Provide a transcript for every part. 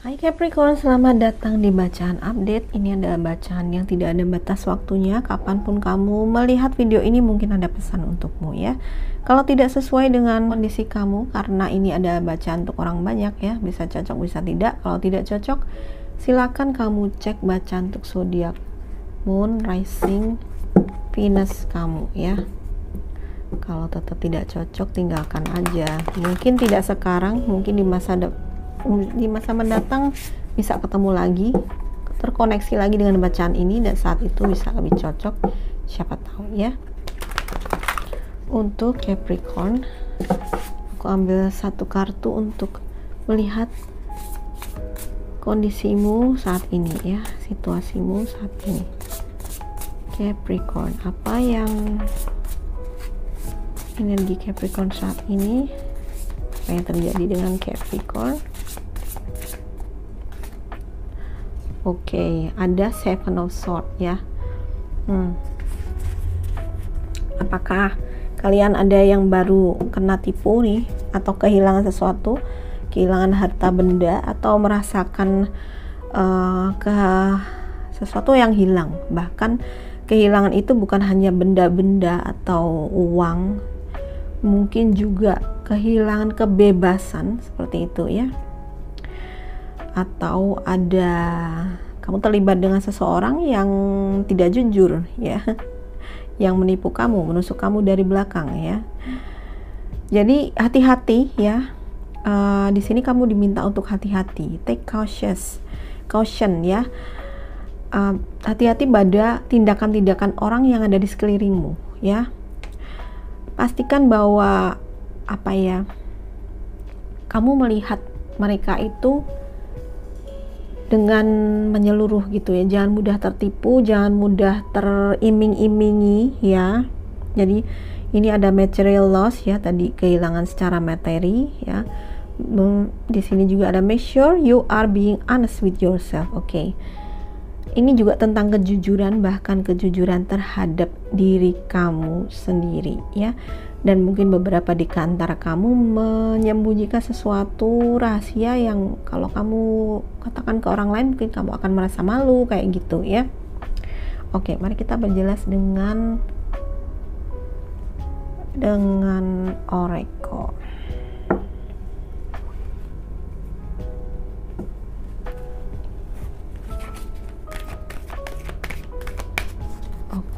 Hai Capricorn, selamat datang di bacaan update. Ini adalah bacaan yang tidak ada batas waktunya. Kapanpun kamu melihat video ini mungkin ada pesan untukmu ya. Kalau tidak sesuai dengan kondisi kamu, karena ini adalah bacaan untuk orang banyak ya, bisa cocok bisa tidak. Kalau tidak cocok, silakan kamu cek bacaan untuk zodiak, Moon, Rising, Venus kamu ya. Kalau tetap tidak cocok, tinggalkan aja. Mungkin tidak sekarang, mungkin di masa mendatang bisa ketemu lagi, terkoneksi lagi dengan bacaan ini, dan saat itu bisa lebih cocok, siapa tahu ya. Untuk Capricorn, aku ambil satu kartu untuk melihat kondisimu saat ini ya, situasimu saat ini. Capricorn, apa yang energi Capricorn saat ini, apa yang terjadi dengan Capricorn? Oke, ada Seven of Swords ya. Apakah kalian ada yang baru kena tipu nih, atau kehilangan sesuatu, kehilangan harta benda, atau merasakan sesuatu yang hilang? Bahkan kehilangan itu bukan hanya benda-benda atau uang, mungkin juga kehilangan kebebasan seperti itu ya. Atau ada kamu terlibat dengan seseorang yang tidak jujur ya, yang menipu kamu, menusuk kamu dari belakang ya. Jadi hati-hati ya. Di sini kamu diminta untuk hati-hati, take caution ya. Hati-hati pada tindakan-tindakan orang yang ada di sekelilingmu ya. Pastikan bahwa kamu melihat mereka itu dengan menyeluruh gitu ya. Jangan mudah tertipu, jangan mudah teriming-imingi ya. Jadi ini ada material loss ya, tadi kehilangan secara materi ya. Di sini juga ada make sure you are being honest with yourself. Oke. Ini juga tentang kejujuran, bahkan kejujuran terhadap diri kamu sendiri ya. Dan mungkin beberapa di antara kamu menyembunyikan sesuatu rahasia yang kalau kamu katakan ke orang lain mungkin kamu akan merasa malu kayak gitu ya. Oke, mari kita berjelas dengan Oracle.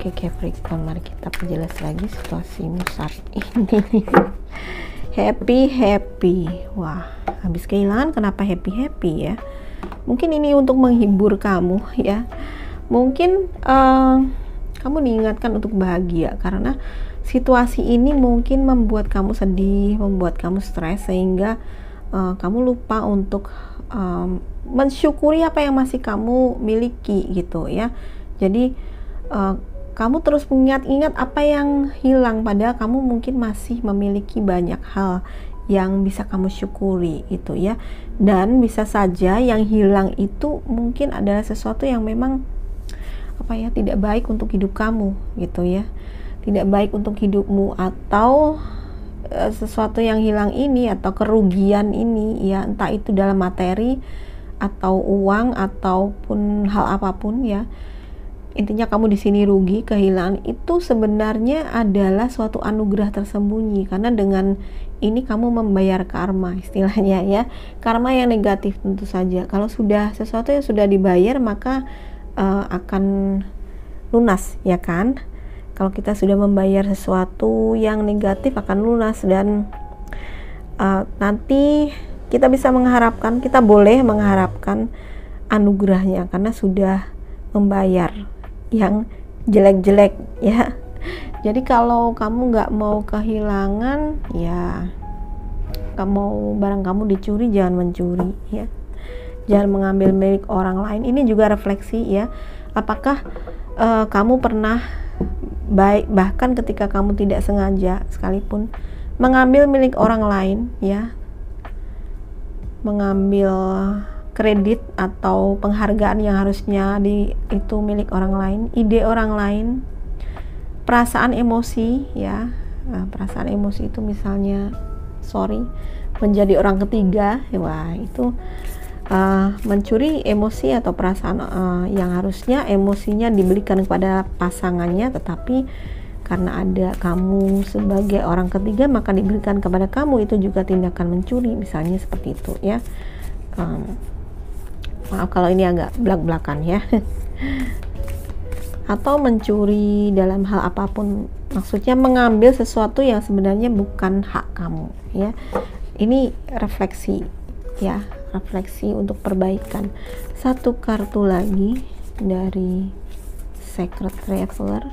Oke Capricorn, mari kita perjelas lagi situasimu saat ini. Happy. Wah, habis kehilangan kenapa happy ya? Mungkin ini untuk menghibur kamu ya. Mungkin kamu diingatkan untuk bahagia karena situasi ini mungkin membuat kamu sedih, membuat kamu stres, sehingga kamu lupa untuk mensyukuri apa yang masih kamu miliki gitu ya. Jadi kamu terus mengingat-ingat apa yang hilang, padahal kamu mungkin masih memiliki banyak hal yang bisa kamu syukuri itu ya. Dan bisa saja yang hilang itu mungkin adalah sesuatu yang memang tidak baik untuk hidup kamu gitu ya, tidak baik untuk hidupmu, atau sesuatu yang hilang ini atau kerugian ini ya, entah itu dalam materi atau uang ataupun hal apapun ya. Intinya kamu di sini rugi, kehilangan itu sebenarnya adalah suatu anugerah tersembunyi, karena dengan ini kamu membayar karma istilahnya ya. Karma yang negatif tentu saja. Kalau sudah sesuatu yang sudah dibayar maka akan lunas ya kan. Kalau kita sudah membayar sesuatu yang negatif akan lunas, dan nanti kita bisa mengharapkan, kita boleh mengharapkan anugerahnya karena sudah membayar yang jelek-jelek ya. Jadi kalau kamu nggak mau kehilangan ya, kamu barang kamu dicuri, jangan mencuri ya, jangan mengambil milik orang lain. Ini juga refleksi ya, apakah kamu pernah bahkan ketika kamu tidak sengaja sekalipun mengambil milik orang lain ya, mengambil kredit atau penghargaan yang harusnya itu milik orang lain, ide orang lain, perasaan emosi ya. Perasaan emosi itu misalnya menjadi orang ketiga, wah itu mencuri emosi atau perasaan yang harusnya emosinya diberikan kepada pasangannya, tetapi karena ada kamu sebagai orang ketiga maka diberikan kepada kamu, itu juga tindakan mencuri, misalnya seperti itu ya. Maaf kalau ini agak belak-belakan ya. Atau mencuri dalam hal apapun, maksudnya mengambil sesuatu yang sebenarnya bukan hak kamu ya. Ini refleksi ya, refleksi untuk perbaikan. Satu kartu lagi dari Sacred Traveler.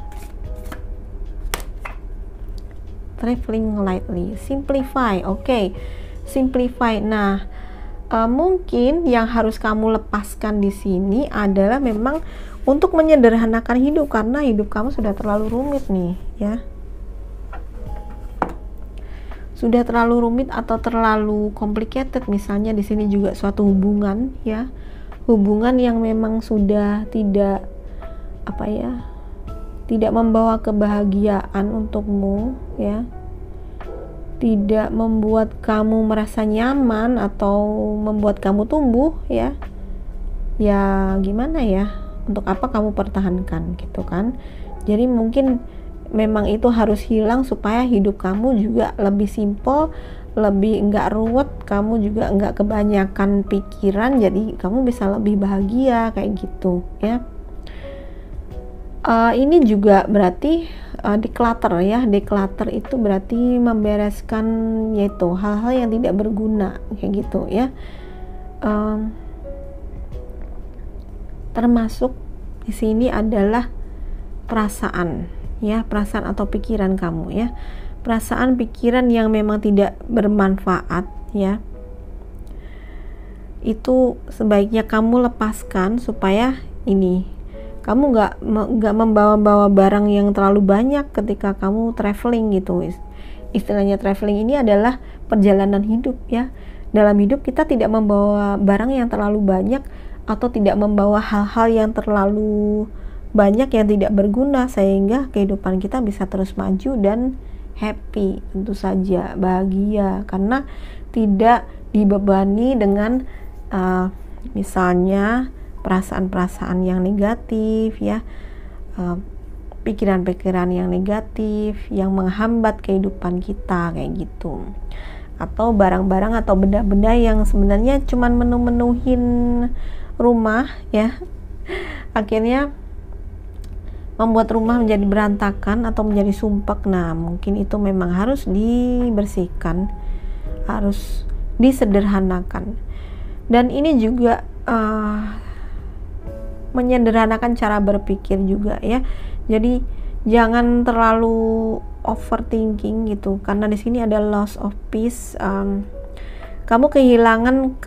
Traveling lightly, simplify. Oke, simplify. Nah, mungkin yang harus kamu lepaskan di sini adalah memang untuk menyederhanakan hidup, karena hidup kamu sudah terlalu rumit nih ya. Sudah terlalu rumit atau terlalu complicated, misalnya di sini juga suatu hubungan ya. Hubungan yang memang sudah tidak tidak membawa kebahagiaan untukmu ya. Tidak membuat kamu merasa nyaman atau membuat kamu tumbuh ya. Ya gimana ya? Untuk apa kamu pertahankan gitu kan? Jadi mungkin memang itu harus hilang supaya hidup kamu juga lebih simple, lebih enggak ruwet, kamu juga enggak kebanyakan pikiran, jadi kamu bisa lebih bahagia kayak gitu ya. Ini juga berarti declutter ya. Declutter itu berarti membereskan yaitu hal-hal yang tidak berguna kayak gitu ya. Termasuk di sini adalah perasaan ya, perasaan atau pikiran kamu ya. Perasaan pikiran yang memang tidak bermanfaat ya. Itu sebaiknya kamu lepaskan supaya ini kamu nggak membawa-bawa barang yang terlalu banyak ketika kamu traveling gitu. Istilahnya traveling ini adalah perjalanan hidup ya. Dalam hidup kita tidak membawa barang yang terlalu banyak atau tidak membawa hal-hal yang terlalu banyak yang tidak berguna, sehingga kehidupan kita bisa terus maju dan happy, tentu saja bahagia, karena tidak dibebani dengan misalnya perasaan-perasaan yang negatif ya, pikiran-pikiran yang negatif yang menghambat kehidupan kita kayak gitu, atau barang-barang atau benda-benda yang sebenarnya cuman menu-menuhin rumah ya, akhirnya membuat rumah menjadi berantakan atau menjadi sumpek. Nah, mungkin itu memang harus dibersihkan, harus disederhanakan. Dan ini juga menyederhanakan cara berpikir juga ya. Jadi jangan terlalu overthinking gitu, karena di sini ada loss of peace. Kamu kehilangan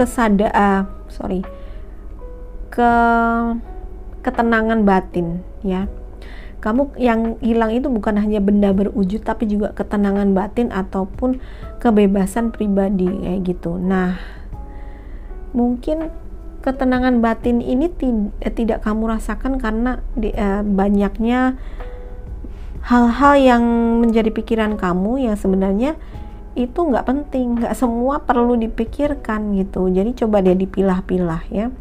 ketenangan batin ya. Kamu yang hilang itu bukan hanya benda berwujud, tapi juga ketenangan batin ataupun kebebasan pribadi kayak gitu. Nah, mungkin ketenangan batin ini tidak kamu rasakan karena banyaknya hal-hal yang menjadi pikiran kamu yang sebenarnya itu nggak penting, nggak semua perlu dipikirkan gitu. Jadi coba dia dipilah-pilah ya.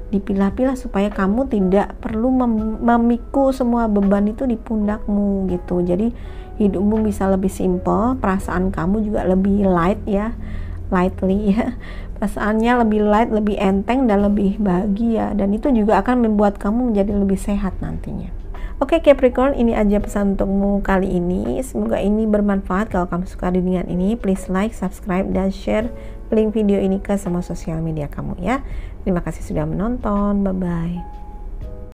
Dipilah-pilah supaya kamu tidak perlu memikul semua beban itu di pundakmu gitu. Jadi hidupmu bisa lebih simple, perasaan kamu juga lebih light ya, lightly ya. Perasaannya lebih light, lebih enteng dan lebih bahagia, dan itu juga akan membuat kamu menjadi lebih sehat nantinya. Oke Capricorn, ini aja pesan untukmu kali ini. Semoga ini bermanfaat. Kalau kamu suka dengan ini, please like, subscribe, dan share link video ini ke semua sosial media kamu ya. Terima kasih sudah menonton. Bye-bye.